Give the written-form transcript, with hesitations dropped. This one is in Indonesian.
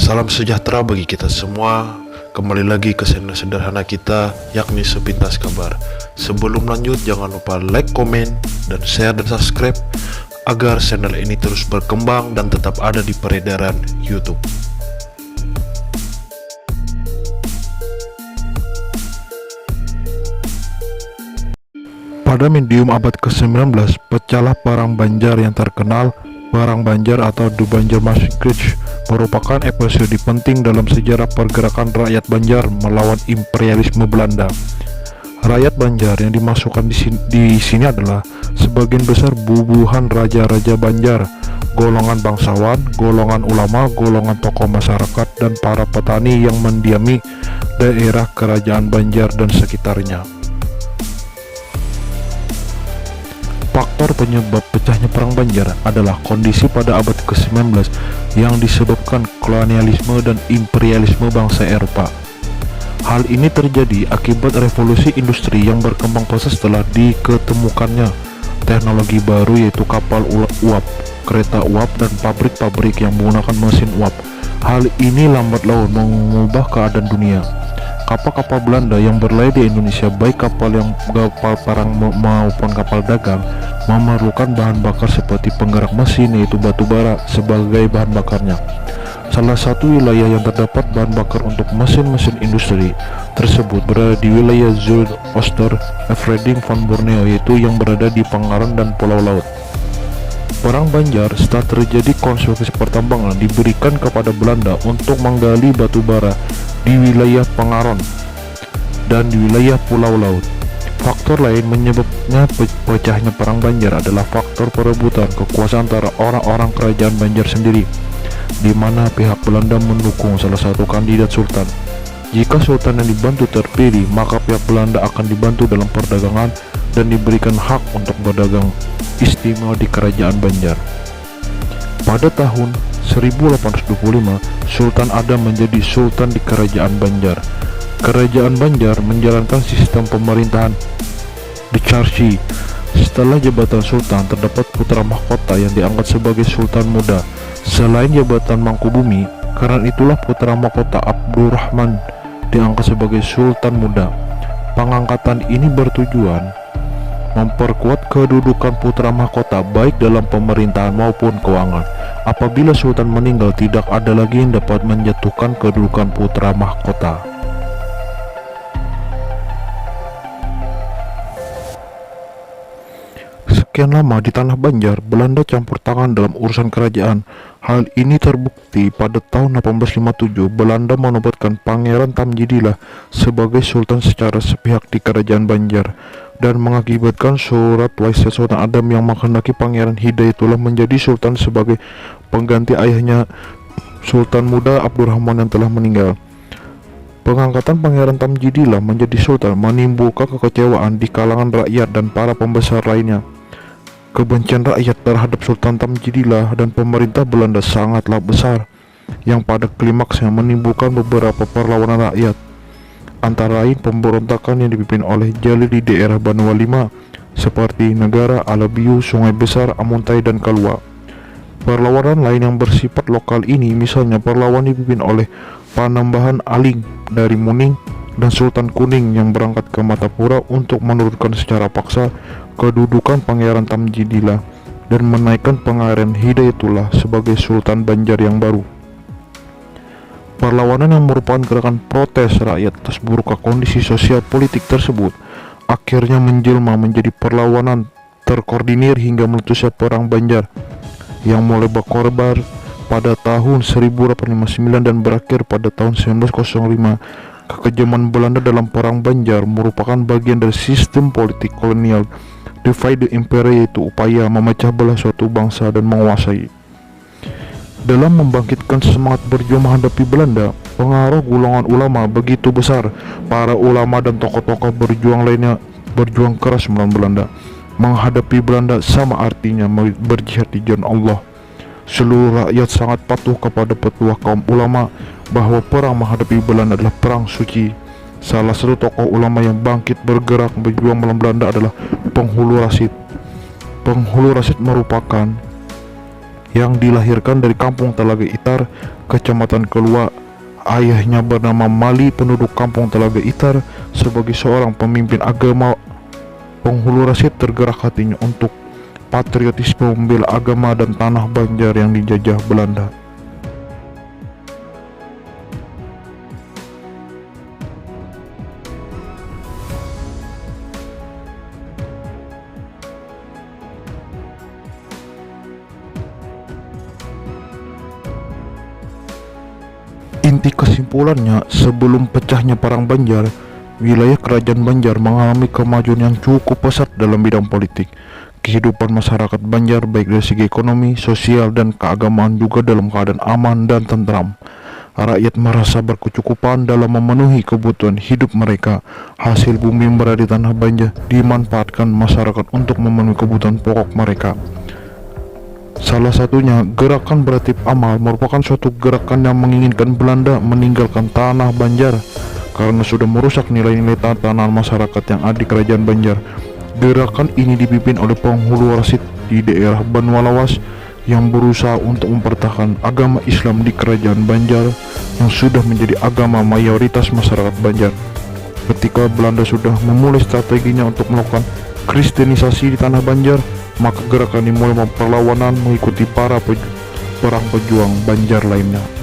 Salam sejahtera bagi kita semua. Kembali lagi ke channel sederhana kita, yakni Sepintas Kabar. Sebelum lanjut, jangan lupa like, komen, dan share dan subscribe agar channel ini terus berkembang dan tetap ada di peredaran YouTube. Pada medium abad ke-19, pecahlah Perang Banjar yang terkenal. Perang Banjar atau The Banjarmasincrige merupakan episode penting dalam sejarah pergerakan rakyat Banjar melawan imperialisme Belanda. Rakyat Banjar yang dimasukkan di sini adalah sebagian besar bubuhan raja-raja Banjar, golongan bangsawan, golongan ulama, golongan tokoh masyarakat, dan para petani yang mendiami daerah kerajaan Banjar dan sekitarnya. Faktor penyebab pecahnya Perang Banjar adalah kondisi pada abad ke-19 yang disebabkan kolonialisme dan imperialisme bangsa Eropa. Hal ini terjadi akibat revolusi industri yang berkembang pesat setelah diketemukannya teknologi baru, yaitu kapal uap, kereta uap, dan pabrik-pabrik yang menggunakan mesin uap. Hal ini lambat laun mengubah keadaan dunia. Kapal-kapal Belanda yang berlayar di Indonesia, baik kapal perang maupun kapal dagang, memerlukan bahan bakar seperti penggerak mesin, yaitu batu bara, sebagai bahan bakarnya. Salah satu wilayah yang terdapat bahan bakar untuk mesin-mesin industri tersebut berada di wilayah Zuid-Ooster-Everding van Borneo, yaitu yang berada di Pengaron dan Pulau Laut. Perang Banjar setelah terjadi konstruksi pertambangan diberikan kepada Belanda untuk menggali batu bara di wilayah Pengaron dan di wilayah Pulau Laut. Faktor lain menyebabnya pecahnya Perang Banjar adalah faktor perebutan kekuasaan antara orang-orang kerajaan Banjar sendiri, di mana pihak Belanda mendukung salah satu kandidat sultan. Jika sultan yang dibantu terpilih, maka pihak Belanda akan dibantu dalam perdagangan dan diberikan hak untuk berdagang istimewa di kerajaan Banjar. Pada tahun 1825, Sultan Adam menjadi sultan di kerajaan Banjar. Kerajaan Banjar menjalankan sistem pemerintahan Dicarsy. Setelah jabatan sultan, terdapat putra mahkota yang diangkat sebagai sultan muda. Selain jabatan Mangkubumi, karena itulah putra mahkota Abdurrahman diangkat sebagai sultan muda. Pengangkatan ini bertujuan memperkuat kedudukan putra mahkota baik dalam pemerintahan maupun keuangan. Apabila sultan meninggal, tidak ada lagi yang dapat menjatuhkan kedudukan putra mahkota. Sekian lama di tanah Banjar, Belanda campur tangan dalam urusan kerajaan. Hal ini terbukti pada tahun 1857, Belanda menobatkan Pangeran Tamjidillah sebagai sultan secara sepihak di kerajaan Banjar, dan mengakibatkan surat wasiat Sultan Adam yang menghendaki Pangeran Hidayatullah menjadi sultan sebagai pengganti ayahnya Sultan muda Abdurrahman yang telah meninggal. Pengangkatan Pangeran Tamjidillah menjadi sultan menimbulkan kekecewaan di kalangan rakyat dan para pembesar lainnya. Kebencian rakyat terhadap Sultan Tamjidillah dan pemerintah Belanda sangatlah besar, yang pada klimaksnya menimbulkan beberapa perlawanan rakyat, antara lain pemberontakan yang dipimpin oleh Jalil di daerah Banua Lima seperti Negara, Alabiu, Sungai Besar, Amuntai, dan Kalua. Perlawanan lain yang bersifat lokal ini misalnya perlawanan dipimpin oleh Panembahan Aling dari Muning dan Sultan Kuning yang berangkat ke Matapura untuk menurunkan secara paksa kedudukan Pangeran Tamjidillah dan menaikkan Pangeran Hidayatullah sebagai Sultan Banjar yang baru. Perlawanan yang merupakan gerakan protes rakyat atas buruknya kondisi sosial politik tersebut akhirnya menjelma menjadi perlawanan terkoordinir hingga meletusnya Perang Banjar yang mulai berkorban pada tahun 1859 dan berakhir pada tahun 1905. Kekejaman Belanda dalam Perang Banjar merupakan bagian dari sistem politik kolonial divide the empire, yaitu upaya memecah belah suatu bangsa dan menguasai. Dalam membangkitkan semangat berjuang menghadapi Belanda, pengaruh golongan ulama begitu besar. Para ulama dan tokoh-tokoh berjuang lainnya berjuang keras melawan Belanda. Menghadapi Belanda sama artinya berjihad di jalan Allah. Seluruh rakyat sangat patuh kepada petuah kaum ulama bahwa perang menghadapi Belanda adalah perang suci. Salah satu tokoh ulama yang bangkit bergerak berjuang melawan Belanda adalah Penghulu Rasid. Penghulu Rasid merupakan yang dilahirkan dari kampung Telaga Itar, Kecamatan Kelua. Ayahnya bernama Mali, penduduk kampung Telaga Itar. Sebagai seorang pemimpin agama, penghulu Rasid tergerak hatinya untuk patriotisme membela agama dan tanah Banjar yang dijajah Belanda. Inti kesimpulannya, sebelum pecahnya Perang Banjar, wilayah Kerajaan Banjar mengalami kemajuan yang cukup pesat dalam bidang politik. Kehidupan masyarakat Banjar baik dari segi ekonomi, sosial, dan keagamaan juga dalam keadaan aman dan tentram. Rakyat merasa berkecukupan dalam memenuhi kebutuhan hidup mereka. Hasil bumi yang berada di tanah Banjar dimanfaatkan masyarakat untuk memenuhi kebutuhan pokok mereka. Salah satunya, gerakan Bratip Amal merupakan suatu gerakan yang menginginkan Belanda meninggalkan tanah Banjar karena sudah merusak nilai-nilai tatanan masyarakat yang ada di Kerajaan Banjar. Gerakan ini dipimpin oleh penghulu Rasid di daerah Banwalawas yang berusaha untuk mempertahankan agama Islam di Kerajaan Banjar yang sudah menjadi agama mayoritas masyarakat Banjar. Ketika Belanda sudah memulai strateginya untuk melakukan kristenisasi di tanah Banjar, maka gerakan dimulai perlawanan mengikuti para perang pejuang Banjar lainnya.